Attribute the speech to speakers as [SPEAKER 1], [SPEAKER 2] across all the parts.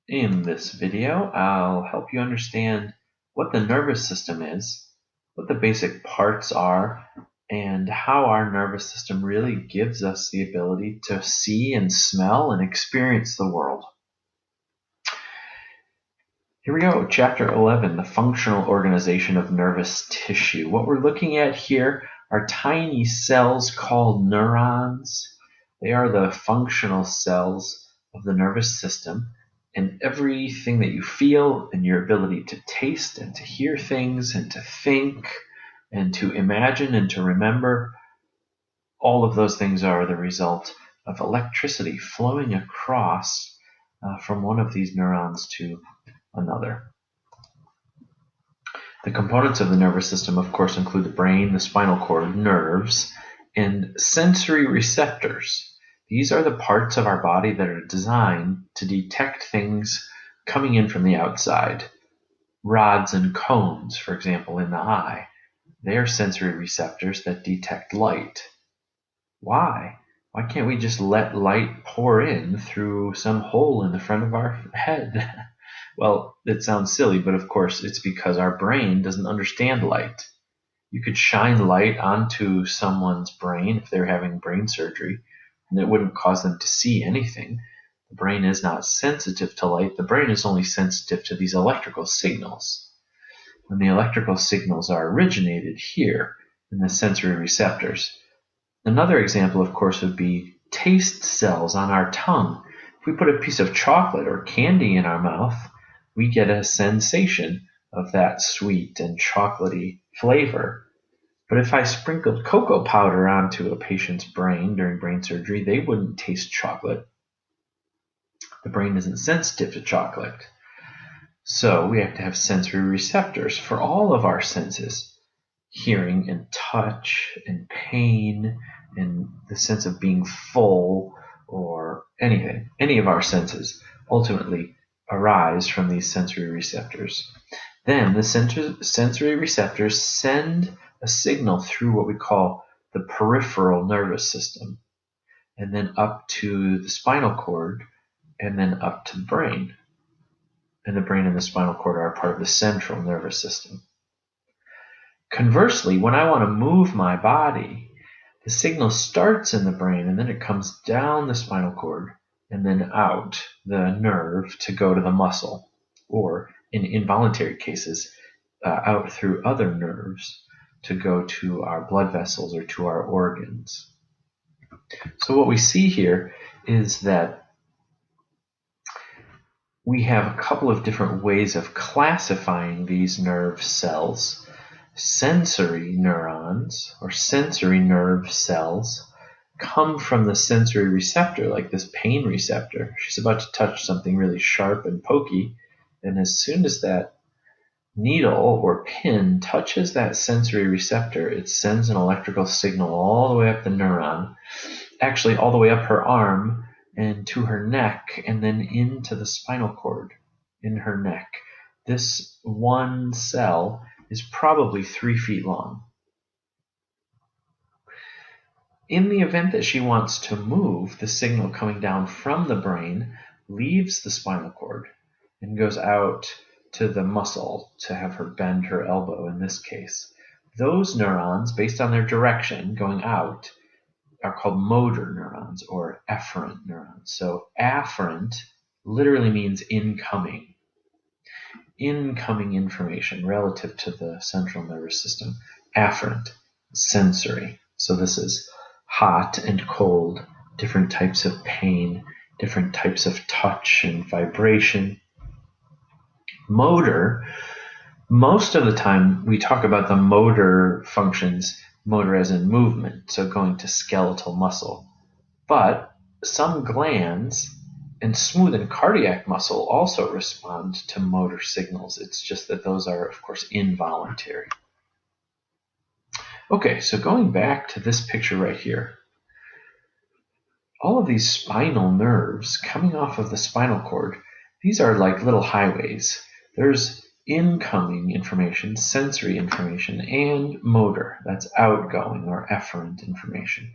[SPEAKER 1] In this video, I'll help you understand what the nervous system is, what the basic parts are, and how our nervous system really gives us the ability to see and smell and experience the world. Here we go, Chapter 11, the functional organization of nervous tissue. What we're looking at here are tiny cells called neurons. They are the functional cells of the nervous system, and everything that you feel and your ability to taste and to hear things and to think and to imagine and to remember, all of those things are the result of electricity flowing across from one of these neurons to another. The components of the nervous system, of course, include the brain, the spinal cord, nerves, and sensory receptors. These are the parts of our body that are designed to detect things coming in from the outside. Rods and cones, for example, in the eye, they are sensory receptors that detect light. Why? Why can't we just let light pour in through some hole in the front of our head? Well, it sounds silly, but of course it's because our brain doesn't understand light. You could shine light onto someone's brain if they're having brain surgery, and it wouldn't cause them to see anything. The brain is not sensitive to light. The brain is only sensitive to these electrical signals. And the electrical signals are originated here in the sensory receptors. Another example, of course, would be taste cells on our tongue. If we put a piece of chocolate or candy in our mouth, we get a sensation of that sweet and chocolatey flavor. But if I sprinkled cocoa powder onto a patient's brain during brain surgery, they wouldn't taste chocolate. The brain isn't sensitive to chocolate. So we have to have sensory receptors for all of our senses. Hearing and touch and pain and the sense of being full or anything, any of our senses ultimately arise from these sensory receptors. Then the sensory receptors send a signal through what we call the peripheral nervous system, and then up to the spinal cord, and then up to the brain. And the brain and the spinal cord are part of the central nervous system. Conversely, when I want to move my body, the signal starts in the brain and then it comes down the spinal cord and then out the nerve to go to the muscle, or in involuntary cases, out through other nerves to go to our blood vessels or to our organs. So what we see here is that we have a couple of different ways of classifying these nerve cells. Sensory neurons, or sensory nerve cells, come from the sensory receptor, like this pain receptor. She's about to touch something really sharp and pokey, and as soon as that needle or pin touches that sensory receptor, it sends an electrical signal all the way up the neuron, actually all the way up her arm and to her neck, and then into the spinal cord in her neck. This one cell is probably 3 feet long. In the event that she wants to move, the signal coming down from the brain leaves the spinal cord and goes out to the muscle to have her bend her elbow in this case. Those neurons, based on their direction going out, are called motor neurons or efferent neurons. So afferent literally means incoming information relative to the central nervous system. Afferent, sensory. So this is hot and cold, different types of pain, different types of touch and vibration. Motor, most of the time we talk about the motor functions, motor as in movement, so going to skeletal muscle. But some glands and smooth and cardiac muscle also respond to motor signals. It's just that those are, of course, involuntary. Okay, so going back to this picture right here, all of these spinal nerves coming off of the spinal cord, these are like little highways. There's incoming information, sensory information, and motor, that's outgoing or efferent information.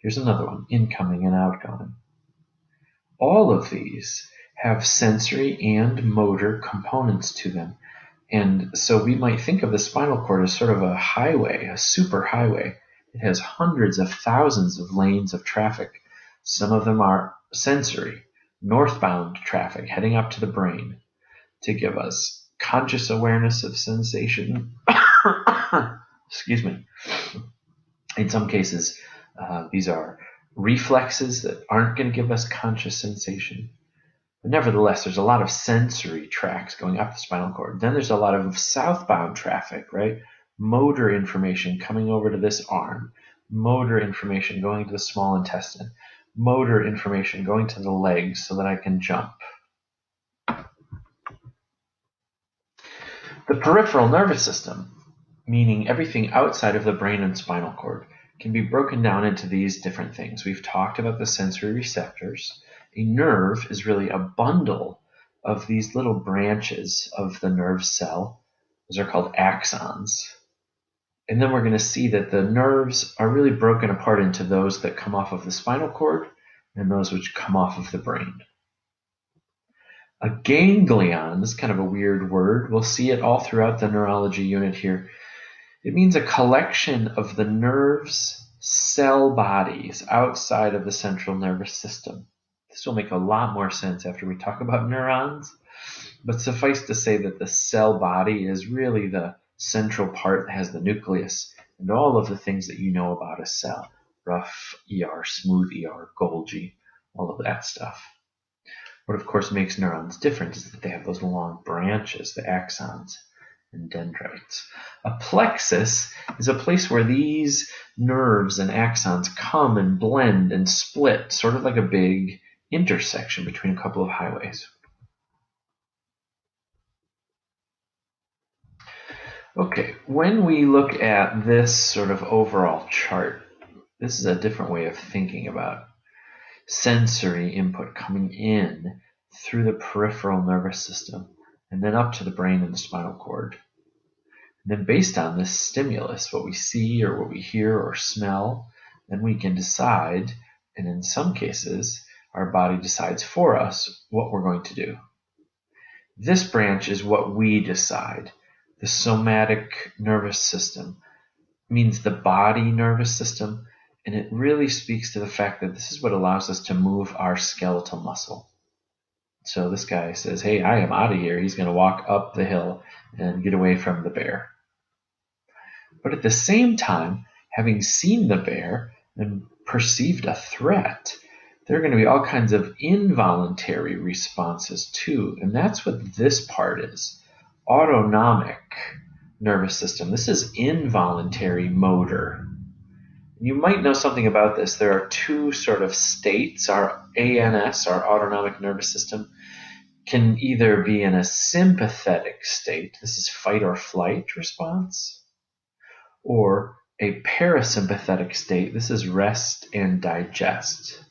[SPEAKER 1] Here's another one, incoming and outgoing. All of these have sensory and motor components to them. And so we might think of the spinal cord as sort of a highway, a super highway. It has hundreds of thousands of lanes of traffic. Some of them are sensory, northbound traffic heading up to the brain to give us conscious awareness of sensation. Excuse me. In some cases, these are reflexes that aren't going to give us conscious sensation. But nevertheless, there's a lot of sensory tracks going up the spinal cord. Then there's a lot of southbound traffic, right? Motor information coming over to this arm, motor information going to the small intestine, motor information going to the legs so that I can jump. The peripheral nervous system, meaning everything outside of the brain and spinal cord, can be broken down into these different things. We've talked about the sensory receptors. A nerve is really a bundle of these little branches of the nerve cell. Those are called axons. And then we're going to see that the nerves are really broken apart into those that come off of the spinal cord and those which come off of the brain. A ganglion is kind of a weird word. We'll see it all throughout the neurology unit here. It means a collection of the nerves' cell bodies outside of the central nervous system. This will make a lot more sense after we talk about neurons, but suffice to say that the cell body is really the central part that has the nucleus and all of the things that you know about a cell. Rough ER, smooth ER, Golgi, all of that stuff. What of course makes neurons different is that they have those long branches, the axons and dendrites. A plexus is a place where these nerves and axons come and blend and split, sort of like a big intersection between a couple of highways. Okay, when we look at this sort of overall chart, this is a different way of thinking about sensory input coming in through the peripheral nervous system and then up to the brain and the spinal cord. And then based on this stimulus, what we see or what we hear or smell, then we can decide, and in some cases, our body decides for us what we're going to do. This branch is what we decide. The somatic nervous system means the body nervous system, and it really speaks to the fact that this is what allows us to move our skeletal muscle. So this guy says, hey, I am out of here. He's going to walk up the hill and get away from the bear. But at the same time, having seen the bear and perceived a threat, there are going to be all kinds of involuntary responses too. And that's what this part is. Autonomic nervous system. This is involuntary motor. You might know something about this. There are two sort of states. Our ANS, our autonomic nervous system, can either be in a sympathetic state. This is fight or flight response. Or a parasympathetic state. This is rest and digest.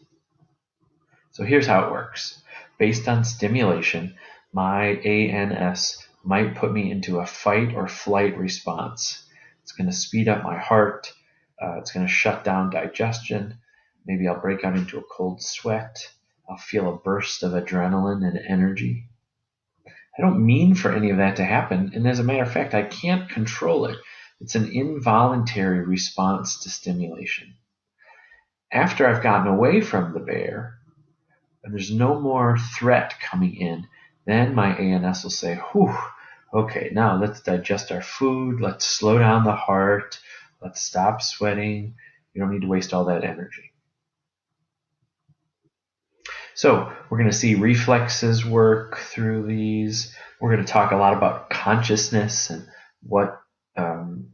[SPEAKER 1] So here's how it works. Based on stimulation, my ANS might put me into a fight or flight response. It's going to speed up my heart. It's going to shut down digestion. Maybe I'll break out into a cold sweat. I'll feel a burst of adrenaline and energy. I don't mean for any of that to happen, and as a matter of fact, I can't control it. It's an involuntary response to stimulation. After I've gotten away from the bear, and there's no more threat coming in, then my ANS will say, whew, okay, now let's digest our food, let's slow down the heart, let's stop sweating, you don't need to waste all that energy. So we're going to see reflexes work through these. We're going to talk a lot about consciousness and what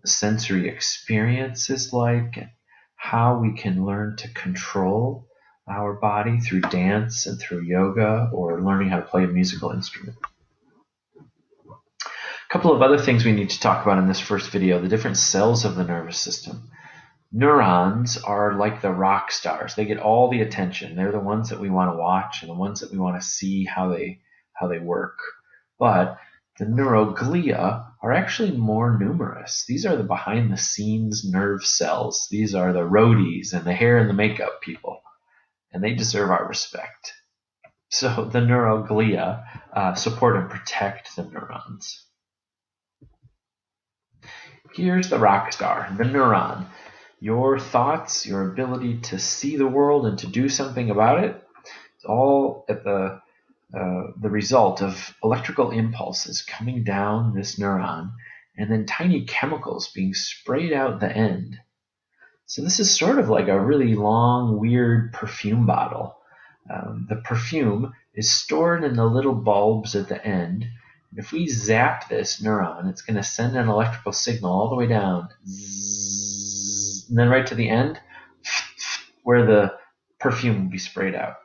[SPEAKER 1] sensory experience is like, and how we can learn to control our body through dance and through yoga or learning how to play a musical instrument. A couple of other things we need to talk about in this first video, the different cells of the nervous system. Neurons are like the rock stars. They get all the attention. They're the ones that we want to watch and the ones that we want to see how they work. But the neuroglia are actually more numerous. These are the behind-the-scenes nerve cells. These are the roadies and the hair and the makeup people, and they deserve our respect. So the neuroglia support and protect the neurons. Here's the rock star, the neuron. Your thoughts, your ability to see the world and to do something about it, it's all at the result of electrical impulses coming down this neuron and then tiny chemicals being sprayed out the end. So this is sort of like a really long, weird perfume bottle. The perfume is stored in the little bulbs at the end. And if we zap this neuron, it's going to send an electrical signal all the way down, zzz, and then right to the end, where the perfume will be sprayed out.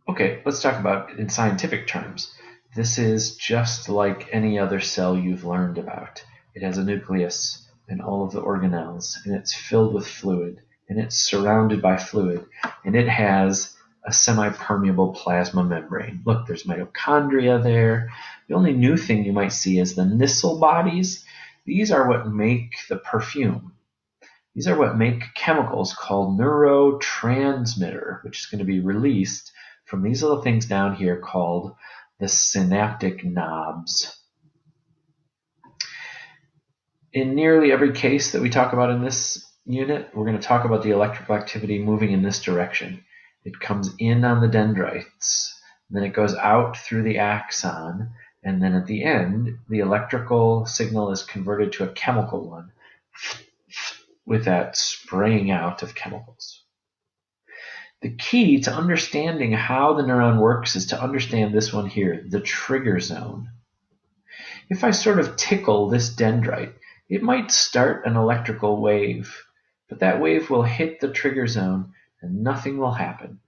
[SPEAKER 1] Okay, let's talk about it in scientific terms. This is just like any other cell you've learned about. It has a nucleus and all of the organelles, and it's filled with fluid, and it's surrounded by fluid, and it has a semi-permeable plasma membrane. Look, there's mitochondria there. The only new thing you might see is the Nissl bodies. These are what make the perfume. These are what make chemicals called neurotransmitter, which is going to be released from these little things down here called the synaptic knobs. In nearly every case that we talk about in this unit, we're going to talk about the electrical activity moving in this direction. It comes in on the dendrites, then it goes out through the axon, and then at the end, the electrical signal is converted to a chemical one with that spraying out of chemicals. The key to understanding how the neuron works is to understand this one here, the trigger zone. If I sort of tickle this dendrite, it might start an electrical wave, but that wave will hit the trigger zone and nothing will happen.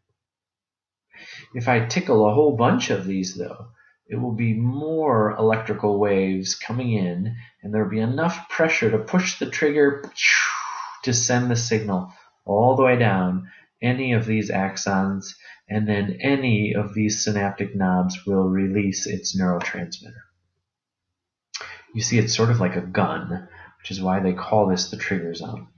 [SPEAKER 1] If I tickle a whole bunch of these, though, it will be more electrical waves coming in, and there will be enough pressure to push the trigger to send the signal all the way down any of these axons, and then any of these synaptic knobs will release its neurotransmitter. You see, it's sort of like a gun, which is why they call this the trigger zone.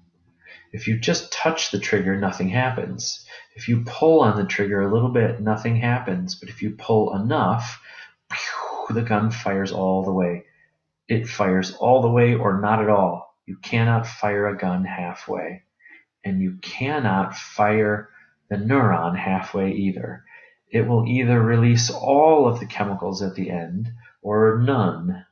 [SPEAKER 1] If you just touch the trigger, nothing happens. If you pull on the trigger a little bit, nothing happens. But if you pull enough, the gun fires all the way. It fires all the way or not at all. You cannot fire a gun halfway. And you cannot fire the neuron halfway either. It will either release all of the chemicals at the end or none.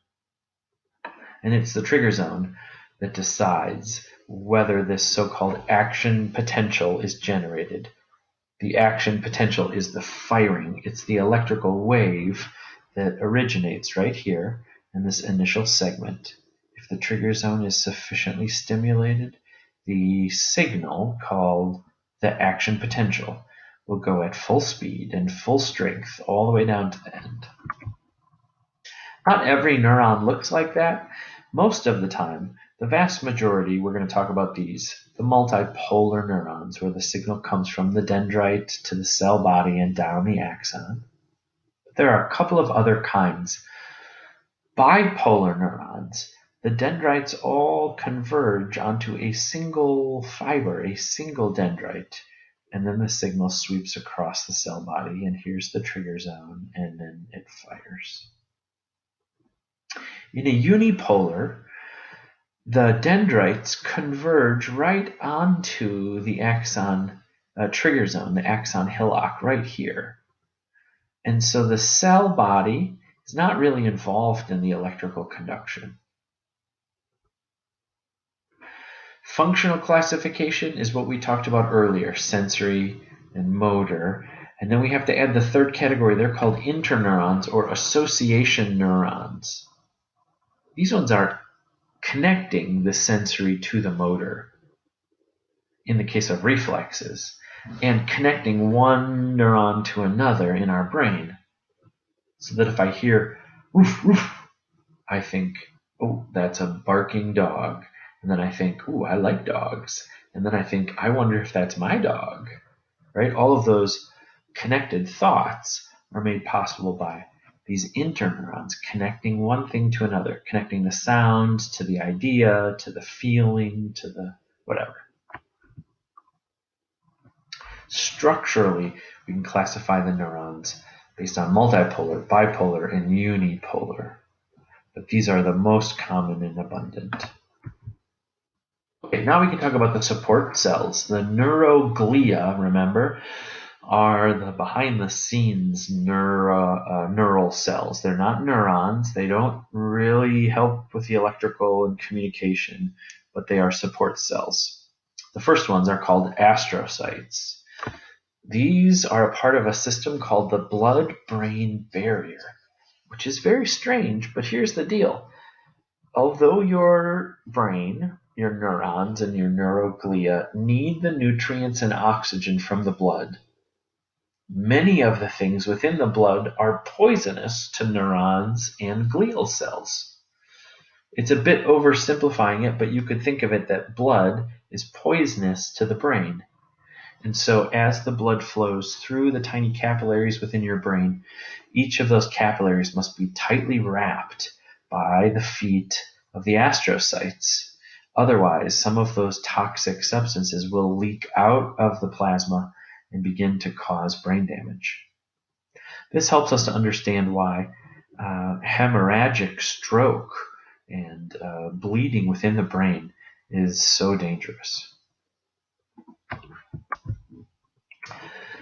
[SPEAKER 1] And it's the trigger zone that decides whether this so-called action potential is generated. The action potential is the firing. It's the electrical wave that originates right here in this initial segment. If the trigger zone is sufficiently stimulated, the signal, called the action potential, will go at full speed and full strength all the way down to the end. Not every neuron looks like that. Most of the time, the vast majority, we're going to talk about these, the multipolar neurons, where the signal comes from the dendrite to the cell body and down the axon. But there are a couple of other kinds. Bipolar neurons, the dendrites all converge onto a single fiber, a single dendrite, and then the signal sweeps across the cell body, and here's the trigger zone, and then it fires. In a unipolar, the dendrites converge right onto the axon trigger zone, the axon hillock right here. And so the cell body is not really involved in the electrical conduction. Functional classification is what we talked about earlier, sensory and motor. And then we have to add the third category. They're called interneurons or association neurons. These ones are connecting the sensory to the motor in the case of reflexes, and connecting one neuron to another in our brain. So that if I hear woof woof, I think, oh, that's a barking dog. And then I think, oh, I like dogs. And then I think, I wonder if that's my dog. Right? All of those connected thoughts are made possible by these interneurons connecting one thing to another, connecting the sound to the idea, to the feeling, to the whatever. Structurally, We can classify the neurons based on multipolar, bipolar, and unipolar. But these are the most common and abundant. Okay, now we can talk about the support cells. The neuroglia, remember, are the behind-the-scenes neural cells. They're not neurons. They don't really help with the electrical and communication, but they are support cells. The first ones are called astrocytes. These are a part of a system called the blood-brain barrier, which is very strange, but here's the deal. Although your brain, your neurons, and your neuroglia need the nutrients and oxygen from the blood, many of the things within the blood are poisonous to neurons and glial cells. It's a bit oversimplifying it, but you could think of it that blood is poisonous to the brain. And so as the blood flows through the tiny capillaries within your brain, each of those capillaries must be tightly wrapped by the feet of the astrocytes. Otherwise, some of those toxic substances will leak out of the plasma and begin to cause brain damage. This helps us to understand why hemorrhagic stroke and bleeding within the brain is so dangerous.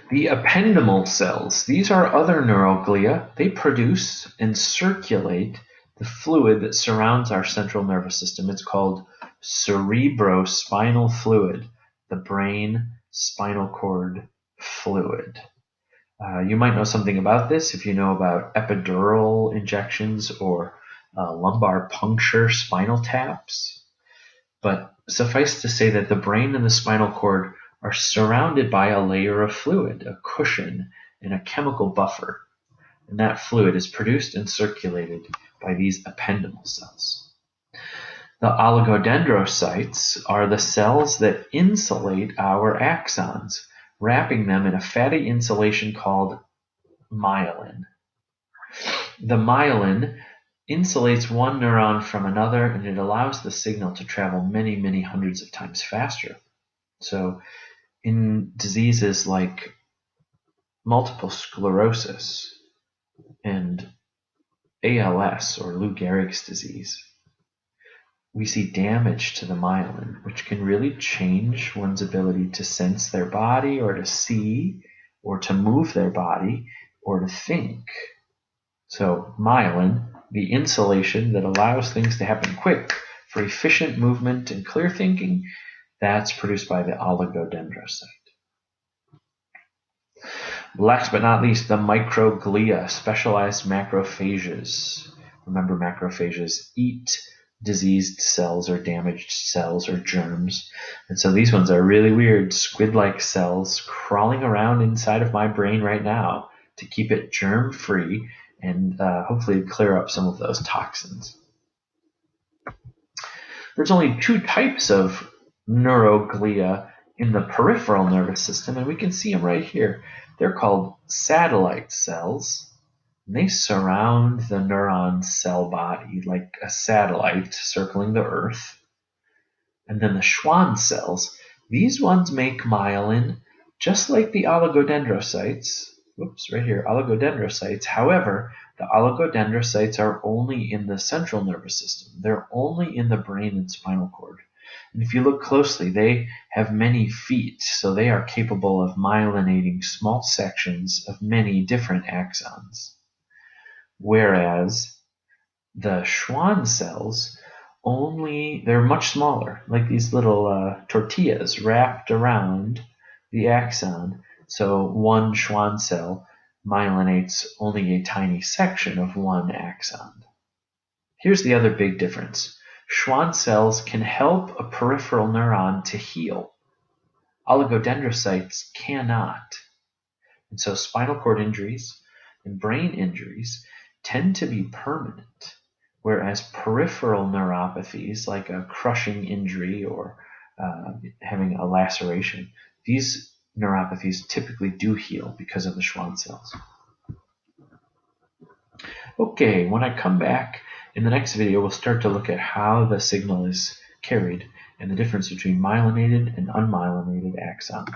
[SPEAKER 1] The ependymal cells, these are other neuroglia. They produce and circulate the fluid that surrounds our central nervous system. It's called cerebrospinal fluid, the brain spinal cord fluid. You might know something about this if you know about epidural injections or lumbar puncture spinal taps. But suffice to say that the brain and the spinal cord are surrounded by a layer of fluid, a cushion, and a chemical buffer. And that fluid is produced and circulated by these ependymal cells. The oligodendrocytes are the cells that insulate our axons, wrapping them in a fatty insulation called myelin. The myelin insulates one neuron from another, and it allows the signal to travel many, many hundreds of times faster. So in diseases like multiple sclerosis and ALS or Lou Gehrig's disease, we see damage to the myelin, which can really change one's ability to sense their body or to see or to move their body or to think. So myelin, the insulation that allows things to happen quick for efficient movement and clear thinking, that's produced by the oligodendrocyte. Last but not least, the microglia, specialized macrophages. Remember, macrophages eat diseased cells or damaged cells or germs. And so these ones are really weird, squid-like cells crawling around inside of my brain right now to keep it germ-free and hopefully clear up some of those toxins. There's only two types of neuroglia in the peripheral nervous system, and we can see them right here. They're called satellite cells. And they surround the neuron cell body like a satellite circling the Earth. And then the Schwann cells, these ones make myelin just like the oligodendrocytes. Whoops, right here, oligodendrocytes. However, the oligodendrocytes are only in the central nervous system. They're only in the brain and spinal cord. And if you look closely, they have many feet, so they are capable of myelinating small sections of many different axons. Whereas the Schwann cells they're much smaller, like these little tortillas wrapped around the axon. So one Schwann cell myelinates only a tiny section of one axon. Here's the other big difference. Schwann cells can help a peripheral neuron to heal. Oligodendrocytes cannot. And so spinal cord injuries and brain injuries tend to be permanent, whereas peripheral neuropathies, like a crushing injury or having a laceration, these neuropathies typically do heal because of the Schwann cells. Okay, when I come back in the next video, we'll start to look at how the signal is carried and the difference between myelinated and unmyelinated axons.